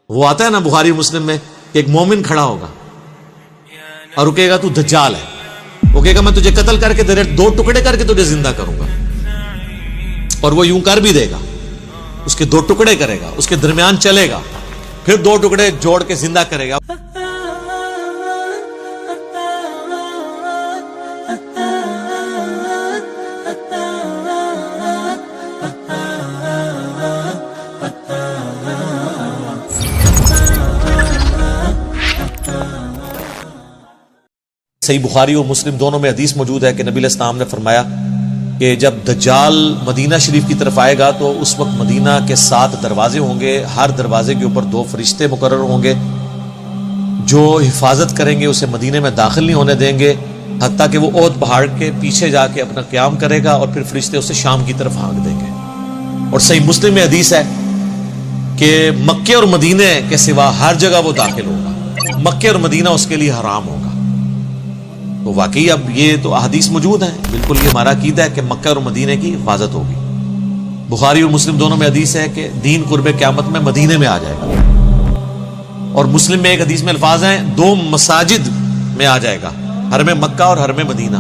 وہ آتا ہے نا بخاری مسلم میں کہ ایک مومن کھڑا ہوگا اور وہ کہے گا تو دجال ہے، وہ کہے گا میں تجھے قتل کر کے تیرے 2 ٹکڑے کر کے تجھے زندہ کروں گا، اور وہ یوں کر بھی دے گا، اس کے 2 ٹکڑے کرے گا، اس کے درمیان چلے گا، پھر 2 ٹکڑے جوڑ کے زندہ کرے گا۔ صحیح بخاری اور مسلم دونوں میں حدیث موجود ہے کہ نبی علیہ السلام نے فرمایا کہ جب دجال مدینہ شریف کی طرف آئے گا تو اس وقت مدینہ کے 7 دروازے ہوں گے، ہر دروازے کے اوپر 2 فرشتے مقرر ہوں گے جو حفاظت کریں گے، اسے مدینے میں داخل نہیں ہونے دیں گے حتیٰ کہ وہ احد پہاڑ کے پیچھے جا کے اپنا قیام کرے گا، اور پھر فرشتے اسے شام کی طرف ہانک دیں گے۔ اور صحیح مسلم میں حدیث ہے کہ مکے اور مدینے کے سوا ہر جگہ وہ داخل ہوگا، مکے اور مدینہ اس کے لیے حرام ہوگا۔ تو واقعی اب یہ تو احادیث موجود ہیں، بالکل یہ ہمارا عقیدہ ہے کہ مکہ اور مدینے کی حفاظت ہوگی۔ بخاری اور مسلم دونوں میں حدیث ہے کہ دین قرب قیامت میں مدینے میں آ جائے گا، اور مسلم میں ایک حدیث میں الفاظ ہیں 2 مساجد میں آ جائے گا، حرم مکہ اور حرم مدینہ۔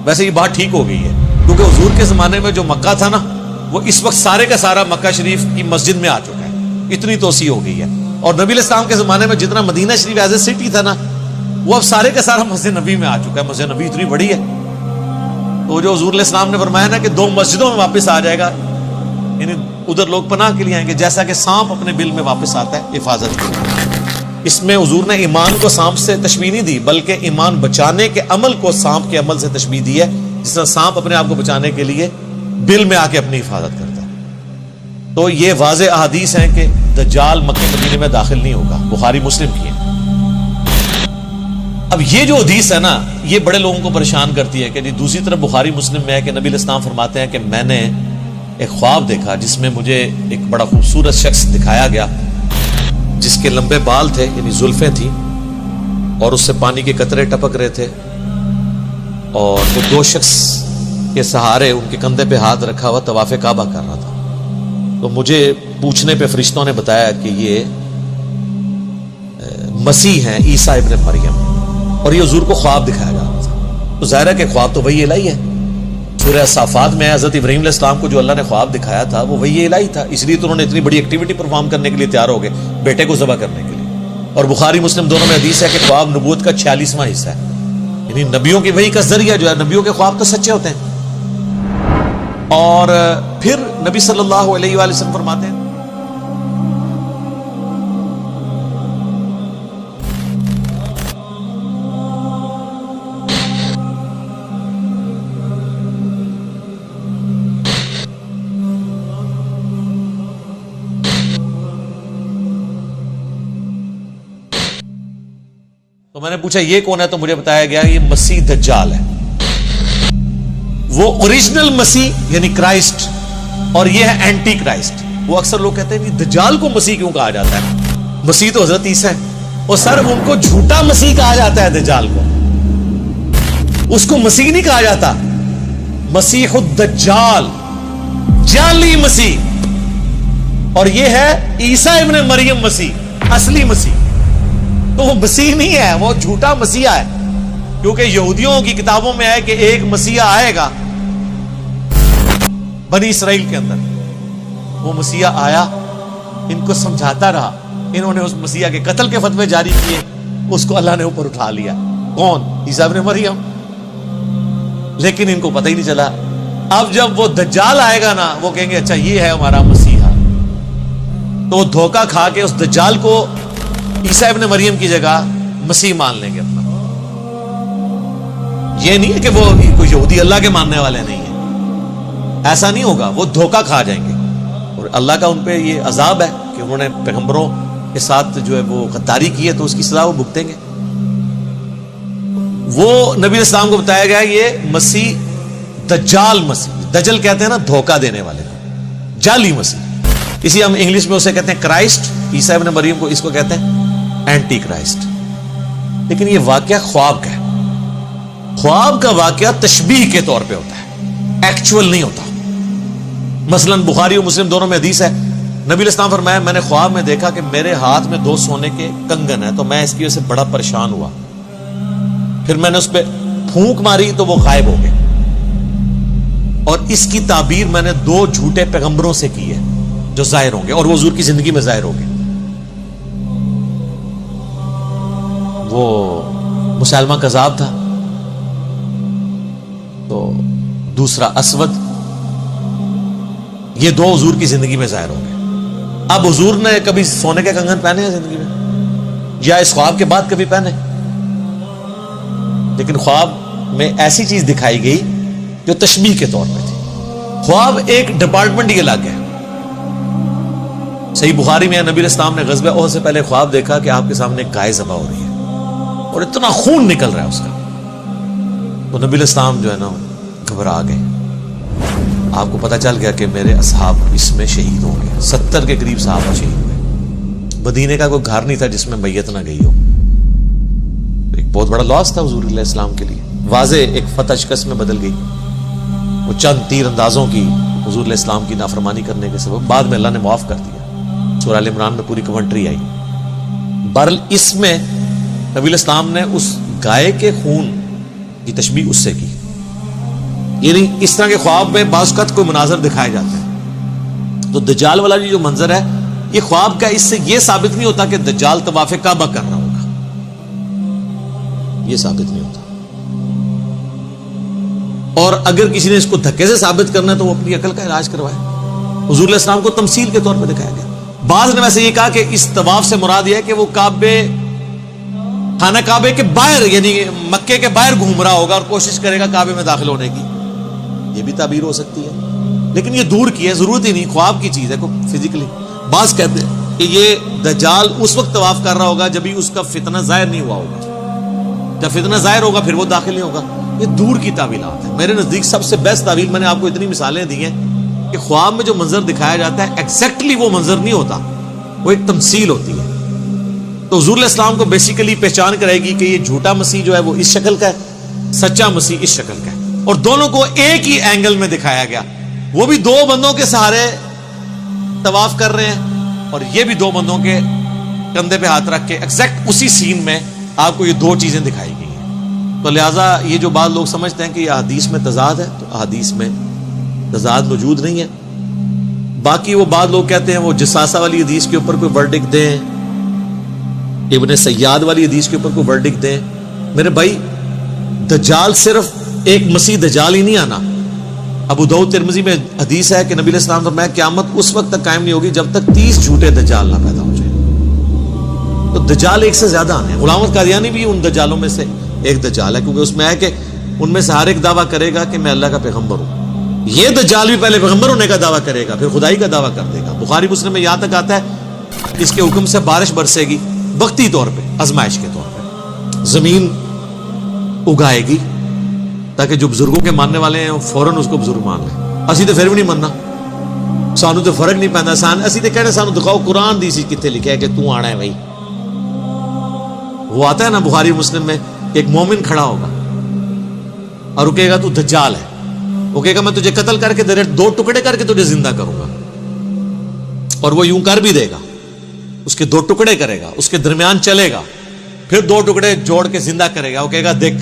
ویسے یہ بات ٹھیک ہو گئی ہے کیونکہ حضور کے زمانے میں جو مکہ تھا نا، وہ اس وقت سارے کا سارا مکہ شریف کی مسجد میں آ چکا ہے، اتنی توسیع ہو گئی ہے۔ اور نبی علیہ السلام کے زمانے میں جتنا مدینہ شریف ایز اے سٹی تھا نا، وہ اب سارے کا سارا مسجد نبی میں آ چکا ہے۔ مسجد نبی اتنی بڑی ہے، تو جو حضور علیہ السلام نے فرمایا نا کہ 2 مسجدوں میں واپس آ جائے گا، یعنی ادھر لوگ پناہ کے لیے آئیں گے جیسا کہ سانپ اپنے بل میں واپس آتا ہے حفاظت کے لیے۔ اس میں حضور نے ایمان کو سانپ سے تشبیہ نہیں دی، بلکہ ایمان بچانے کے عمل کو سانپ کے عمل سے تشبیہ دی ہے، جس طرح سانپ اپنے آپ کو بچانے کے لیے بل میں آ کے اپنی حفاظت کرتا ہے۔ تو یہ واضح احادیث ہیں کہ دجال مکہ مدینے میں داخل نہیں ہوگا، بخاری مسلم کی ہے۔ اب یہ جو حدیث ہے نا، یہ بڑے لوگوں کو پریشان کرتی ہے کہ دوسری طرف بخاری مسلم میں ہے کہ نبی علیہ السلام فرماتے ہیں کہ میں نے ایک خواب دیکھا جس میں مجھے ایک بڑا خوبصورت شخص دکھایا گیا جس کے لمبے بال تھے، یعنی زلفیں تھیں، اور اس سے پانی کے قطرے ٹپک رہے تھے، اور وہ 2 شخص کے سہارے ان کے کندھے پہ ہاتھ رکھا ہوا طواف کعبہ کر رہا تھا۔ تو مجھے پوچھنے پہ فرشتوں نے بتایا کہ یہ مسیح ہیں، عیسیٰ ابن مریم، اور یہ حضور کو خواب دکھایا جا رہا تھا۔ تو ظاہر ہے کہ خواب تو وحی الہی ہے۔ سورہ صافات میں حضرت ابراہیم علیہ السلام کو جو اللہ نے خواب دکھایا تھا وہ وحی الہی تھا، اس لیے تو انہوں نے اتنی بڑی ایکٹیویٹی پرفارم کرنے کے لیے تیار ہو گئے، بیٹے کو ذبح کرنے کے لیے۔ اور بخاری مسلم دونوں میں حدیث ہے کہ خواب نبوت کا 46واں حصہ ہے، یعنی نبیوں کی وحی کا ذریعہ جو ہے، نبیوں کے خواب تو سچے ہوتے ہیں۔ اور پھر نبی صلی اللہ علیہ وآلہ وسلم فرماتے ہیں تو میں نے پوچھا یہ کون ہے، تو مجھے بتایا گیا یہ مسیح دجال ہے، وہ اوریجنل مسیح یعنی کرائسٹ، اور یہ ہے اینٹی کرائسٹ۔ وہ اکثر لوگ کہتے ہیں کہ دجال کو مسیح کیوں کہا جاتا ہے؟ مسیح تو حضرت عیسیٰ ہے، اور سر ان کو جھوٹا مسیح کہا جاتا ہے، دجال کو، اس کو مسیح نہیں کہا جاتا، مسیح الدجال، جعلی مسیح، اور یہ ہے عیسیٰ ابن مریم مسیح، اصلی مسیح۔ تو وہ مسیح نہیں ہے، وہ جھوٹا مسیحا ہے، کیونکہ یہودیوں کی کتابوں میں ہے کہ ایک مسیحا آئے گا بنی اسرائیل کے اندر۔ وہ مسیحا آیا، ان کو سمجھاتا رہا، انہوں نے اس مسیحا کے قتل کے فتوے جاری کیے، اس کو اللہ نے اوپر اٹھا لیا۔ کون؟ عیسیٰ ابن مریم۔ لیکن ان کو پتہ ہی نہیں چلا۔ اب جب وہ دجال آئے گا نا، وہ کہیں گے اچھا یہ ہے ہمارا مسیحا، تو وہ دھوکہ کھا کے اس دجال کو عیسیٰ ابن مریم کی جگہ مسیح مان لیں گے اپنا۔ یہ نہیں ہے کہ وہ کوئی یہودی اللہ کے ماننے والے نہیں ہیں، ایسا نہیں ہوگا، وہ دھوکہ کھا جائیں گے، اور اللہ کا ان پہ یہ عذاب ہے کہ انہوں نے پیغمبروں کے ساتھ جو ہے وہ غداری کی ہے، تو اس کی سزا وہ بھگتیں گے۔ وہ نبی علیہ السلام کو بتایا گیا یہ مسیح دجال مسیح، دجل کہتے ہیں نا دھوکہ دینے والے کو، جعلی مسیح، اسی ہم انگلش میں اسے کہتے ہیں کرائسٹ، عیسیٰ ابن مریم کو اس کو کہتے ہیں اینٹی کرائسٹ۔ لیکن یہ واقعہ خواب کا ہے، خواب کا واقعہ تشبیہ کے طور پہ ہوتا ہے، ایکچول نہیں ہوتا. مثلا بخاری اور مسلم دونوں میں حدیث ہے, نبی علیہ السلام فرمایا میں نے خواب میں دیکھا کہ میرے ہاتھ میں 2 سونے کے کنگن ہیں, تو میں اس کی وجہ سے بڑا پریشان ہوا, پھر میں نے اس پہ پھونک ماری تو وہ غائب ہو گئے, اور اس کی تعبیر میں نے 2 جھوٹے پیغمبروں سے کی ہے جو ظاہر ہوں گے, اور وہ حضور کی زندگی میں ظاہر ہوں گے. وہ مسلمہ کذاب تھا, تو دوسرا اسود, یہ 2 حضور کی زندگی میں ظاہر ہوں گے. اب حضور نے کبھی سونے کے کنگن پہنے ہیں زندگی میں, یا اس خواب کے بعد کبھی پہنے؟ لیکن خواب میں ایسی چیز دکھائی گئی جو تشبیہ کے طور پہ تھی. خواب ایک ڈپارٹمنٹ ہی الگ ہے. صحیح بخاری میں نبی علیہ السلام نے غزوہ احد سے پہلے خواب دیکھا کہ آپ کے سامنے ایک گائے ذبح ہو رہی ہے اور اتنا خون نکل رہا ہے اس کا, تو نبی علیہ السلام جو ہے نا گھبرا گئے. آپ کو پتہ چل گیا کہ میرے اصحاب اس میں شہید ہوں گے. 70 کے قریب صحابہ شہید ہوئے. مدینے کا کوئی گھر نہیں تھا جس میں میت نہ گئی ہو. ایک بہت بڑا لاس تھا حضور علیہ السلام کے لیے. واضح ایک فتح شکست میں بدل گئی. وہ چند تیر اندازوں کی حضور علیہ السلام کی نافرمانی کرنے کے سبب بعد میں اللہ نے معاف کر دیا. سورہ ال عمران میں پوری کمنٹری آئی. بہرحال اس میں نبی علیہ السلام نے اس گائے کے خون کی تشبیہ اس سے کی. یعنی اس طرح کے خواب میں بعض اوقات کوئی مناظر دکھائے جاتے ہیں. تو دجال والا جو منظر ہے یہ خواب کا, اس سے یہ ثابت نہیں ہوتا کہ دجال طواف کعبہ کر رہا ہوگا, یہ ثابت نہیں ہوتا. اور اگر کسی نے اس کو دھکے سے ثابت کرنا ہے تو وہ اپنی عقل کا علاج کروائے. حضور علیہ السلام کو تمثیل کے طور پہ دکھایا گیا. بعض نے ویسے یہ کہا کہ اس طواف سے مراد یہ ہے کہ وہ کعبے, خانہ کعبے کے باہر یعنی مکے کے باہر گھوم رہا ہوگا اور کوشش کرے گا کعبے میں داخل ہونے کی. یہ بھی تعبیر ہو سکتی ہے, لیکن یہ دور کی ہے, ضرورت ہی نہیں, خواب کی چیز ہے فزیکلی. بعض کہتے ہیں کہ یہ دجال اس وقت طواف کر رہا ہوگا جب ہی اس کا فتنہ ظاہر نہیں ہوا ہوگا. جب فتنہ ظاہر ہوگا پھر وہ داخل نہیں ہوگا. یہ دور کی تعویلات ہیں. میرے نزدیک سب سے بیسٹ تعویل, میں نے آپ کو اتنی مثالیں دی ہیں کہ خواب میں جو منظر دکھایا جاتا ہے ایگزیکٹلی وہ منظر نہیں ہوتا, وہ ایک تمثیل ہوتی ہے. تو حضور علیہ السلام کو بیسیکلی پہچان کرے گی کہ یہ جھوٹا مسیح جو ہے وہ اس شکل کا ہے, سچا مسیح اس شکل کا ہے, اور دونوں کو ایک ہی اینگل میں دکھایا گیا. وہ بھی 2 بندوں کے سہارے طواف کر رہے ہیں اور یہ بھی 2 بندوں کے کندھے پہ ہاتھ رکھ کے ایگزیکٹ اسی سین میں آپ کو یہ 2 چیزیں دکھائی گئی ہیں. تو لہٰذا یہ جو بعض لوگ سمجھتے ہیں کہ یہ حدیث میں تضاد ہے, تو حدیث میں تضاد موجود نہیں ہے. باقی وہ بعض لوگ کہتے ہیں وہ جساسہ والی حدیث کے اوپر کوئی ورڈکٹ دیں, ابن سیاد والی حدیث کے اوپر کوئی ورڈکٹ دیں. میرے بھائی دجال صرف ایک مسیح دجال ہی نہیں آنا. ابو داؤد ترمذی میں حدیث ہے کہ نبی علیہ السلام فرمایا قیامت اس وقت تک قائم نہیں ہوگی جب تک 30 جھوٹے دجال نہ پیدا ہو جائیں. تو دجال ایک سے زیادہ آنے ہیں. غلام احمد قادیانی بھی ان دجالوں میں سے ایک دجال ہے, کیونکہ اس میں ہے کہ ان میں سے ہر ایک دعویٰ کرے گا کہ میں اللہ کا پیغمبر ہوں. یہ دجال بھی پہلے پیغمبر ہونے کا دعویٰ کرے گا, پھر خدائی کا دعویٰ کر دے گا. بخاری مسلم میں یہاں تک آتا ہے اس کے حکم سے بارش برسے گی, وقتی طور پہ, آزمائش کے طور پہ. زمین اگائے گی تاکہ جو بزرگوں کے ماننے والے ہیں فوراً اس کو بزرگ مان لیں. اسی تو پھر بھی نہیں ماننا, سانو تو فرق نہیں پہنتا. اسی تو کہنے سانو دکھاؤ قرآن دی سی کتنے لکھا ہے کہ تو آنا ہے بھائی. وہ آتا ہے نا بخاری مسلم میں, ایک مومن کھڑا ہوگا اور وہ کہے گا تو دجال ہے. وہ کہے گا میں تجھے قتل کر کے 2 ٹکڑے کر کے تجھے زندہ کروں گا, اور وہ یوں کر بھی دے گا. اس کے 2 ٹکڑے کرے گا, اس کے درمیان چلے گا, پھر 2 ٹکڑے جوڑ کے زندہ کرے گا. وہ کہے گا دیکھ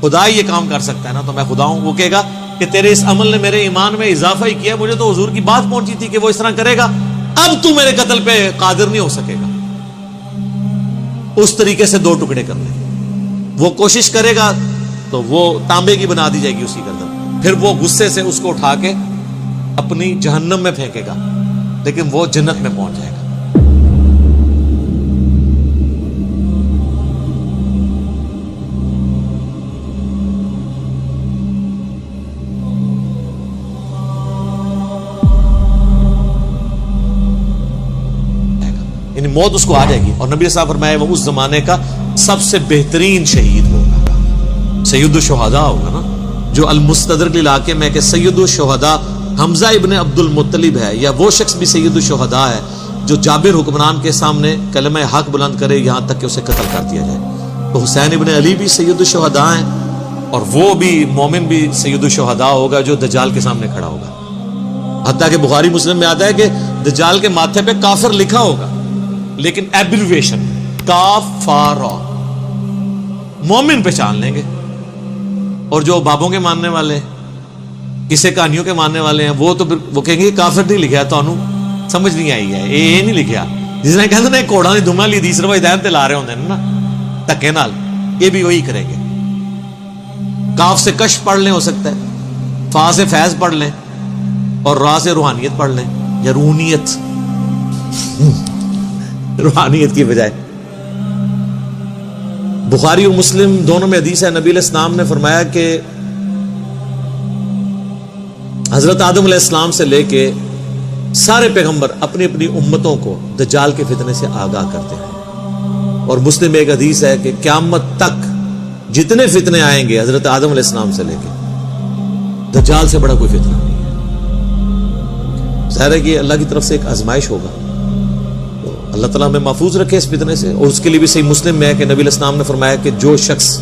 خدا ہی یہ کام کر سکتا ہے نا, تو میں خدا ہوں. وہ کہے گا کہ تیرے اس عمل نے میرے ایمان میں اضافہ ہی کیا, مجھے تو حضور کی بات پہنچی تھی کہ وہ اس طرح کرے گا, اب تو میرے قتل پہ قادر نہیں ہو سکے گا. اس طریقے سے 2 ٹکڑے کر لیں. وہ کوشش کرے گا تو وہ تانبے کی بنا دی جائے گی اسی گردن, پھر وہ غصے سے اس کو اٹھا کے اپنی جہنم میں پھینکے گا, لیکن وہ جنت میں پہنچ جائے گا. یعنی موت اس کو آ جائے گی. اور نبی صاحب فرمایا وہ اس زمانے کا سب سے بہترین شہید ہوگا, سید الشہداء ہوگا نا. جو المستدرک علاقے میں کہ سید الشہداء حمزہ ابن عبد المطلب ہے, یا وہ شخص بھی سید الشہداء ہے جو جابر حکمران کے سامنے کلمہ حق بلند کرے یہاں تک کہ اسے قتل کر دیا جائے. تو حسین ابن علی بھی سید الشہداء ہیں, اور وہ بھی مومن بھی سید الشہداء ہوگا جو دجال کے سامنے کھڑا ہوگا. حتیٰ کہ بخاری مسلم میں آتا ہے کہ دجال کے ماتھے پہ کافر لکھا ہوگا لیکن ایبریویشن کافارا. مومن پہچان لیں گے. اور جو بابوں کے ماننے والے کسے کہانیوں کے ماننے والے ہیں وہ تو وہ کہیں گے کافر نہیں لکھا تو انہوں سمجھ نہیں آئی ہے یہ نہیں لکھا. جس نے کہتے ہیں کوڑا نے دھما لی تیسرا ہدایت تے لا رہے ہوندے نا دھکے نال, یہ بھی وہی کریں گے. کاف سے کشف پڑھ لیں, ہو سکتا ہے فا سے فیض پڑھ لیں, اور را سے روحانیت پڑھ لیں یا روحانیت روحانیت کی بجائے. بخاری اور مسلم دونوں میں حدیث ہے, نبی علیہ السلام نے فرمایا کہ حضرت آدم علیہ السلام سے لے کے سارے پیغمبر اپنی اپنی امتوں کو دجال کے فتنے سے آگاہ کرتے ہیں. اور مسلم میں ایک حدیث ہے کہ قیامت تک جتنے فتنے آئیں گے حضرت آدم علیہ السلام سے لے کے دجال سے بڑا کوئی فتنہ نہیں ہے. ظاہر ہے کہ اللہ کی طرف سے ایک آزمائش ہوگا, تو اللہ تعالیٰ ہمیں محفوظ رکھے اس فتنے سے. اور اس کے لیے بھی صحیح مسلم میں ہے کہ نبی علیہ السلام نے فرمایا کہ جو شخص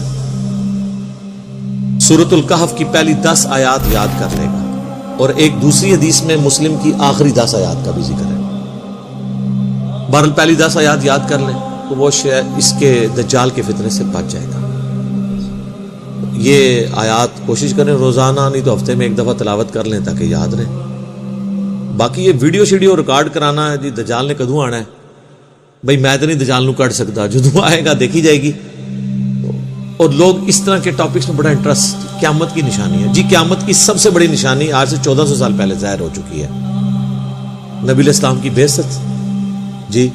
سورۃ الکہف کی پہلی 10 آیات یاد کر لے گا, اور ایک دوسری حدیث میں مسلم کی آخری 10 آیات کا بھی ذکر ہے, بہرحال پہلی 10 آیات یاد کر لیں تو وہ اس کے دجال کے فتنے سے بچ جائے گا. یہ آیات کوشش کریں روزانہ, نہیں تو ہفتے میں ایک دفعہ تلاوت کر لیں تاکہ یاد رہیں. باقی یہ ویڈیو شیڈیو ریکارڈ کرانا ہے جی دجال نے کدوں آنا ہے, بھائی میں تو نہیں دجال نو کٹ سکتا, جدوں آئے گا دیکھی جائے گی. اور لوگ اس طرح کے ٹاپکس میں بڑا انٹرسٹ, قیامت کی نشانی ہے جی. قیامت کی سب سے بڑی نشانی آج سے 1400 سال پہلے ظاہر ہو چکی ہے, نبی علیہ السلام کی بعثت جی.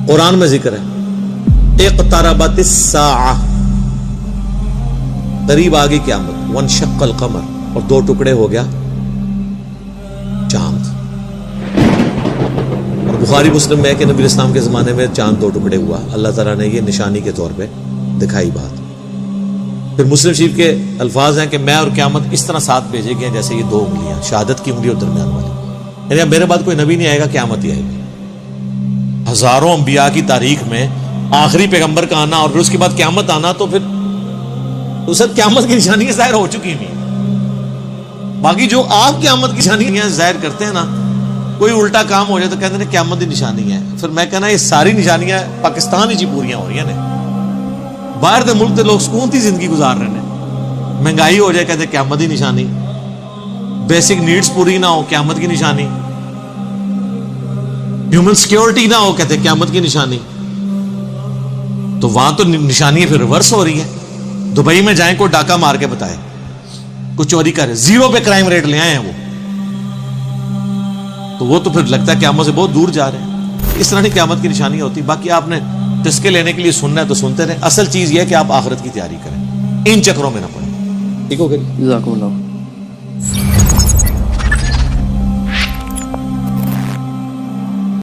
قرآن میں ذکر ہے اقتربت الساعہ, قریب آ گئی قیامت. وانشق القمر, اور 2 ٹکڑے ہو گیا چاند. اور بخاری مسلم میں ہے کہ نبی علیہ السلام کے زمانے میں چاند 2 ٹکڑے ہوا, اللہ تعالیٰ نے یہ نشانی کے طور پہ دکھائی بات. پھر مسلم شریف کے الفاظ ہیں کہ میں اور قیامت اس طرح ساتھ بھیجے گئے جیسے یہ 2 انگلیاں, شہادت کی انگلی اور درمیان والی. یعنی میرے بعد کوئی نبی نہیں آئے گا, قیامت ہی آئے گی. ہزاروں انبیاء کی تاریخ میں آخری پیغمبر کا آنا اور پھر اس کے بعد قیامت آنا, تو پھر تو سر قیامت کی نشانیاں ظاہر ہو چکی نہیں. باقی جو آپ قیامت کی نشانیاں ظاہر کرتے ہیں نا, کوئی الٹا کام ہو جائے تو کہتے ہیں قیامت کی نشانی ہے. پھر میں کہنا یہ ساری نشانیاں پاکستان ہی جی پوریاں ہو رہی ہیں. باہر دے ملک دے لوگ سکون تھی زندگی گزار رہے ہیں, مہنگائی ہو جائے کہتے ہیں قیامت کی نشانی, بیسک نیڈز پوری نہ ہو قیامت کی نشانی, ہیومن سیکیورٹی نہ ہو کہتے ہیں قیامت کی نشانی. تو وہاں تو نشانی پھر ریورس ہو رہی ہے. دبئی میں جائیں کوئی ڈاکہ مار کے بتائے, کوئی چوری کرے, 0 پہ کرائم ریٹ لے آئے ہیں وہ, تو وہ تو پھر لگتا ہے قیامت سے بہت دور جا رہے ہیں. اس طرح نہیں قیامت کی نشانی ہوتی. باقی آپ نے ٹسکے لینے کے لیے سننا ہے تو سنتے رہیں. اصل چیز یہ ہے کہ آپ آخرت کی تیاری کریں, ان چکروں میں نہ پڑیں. ٹھیک ہو گئی. جزاکم اللہ.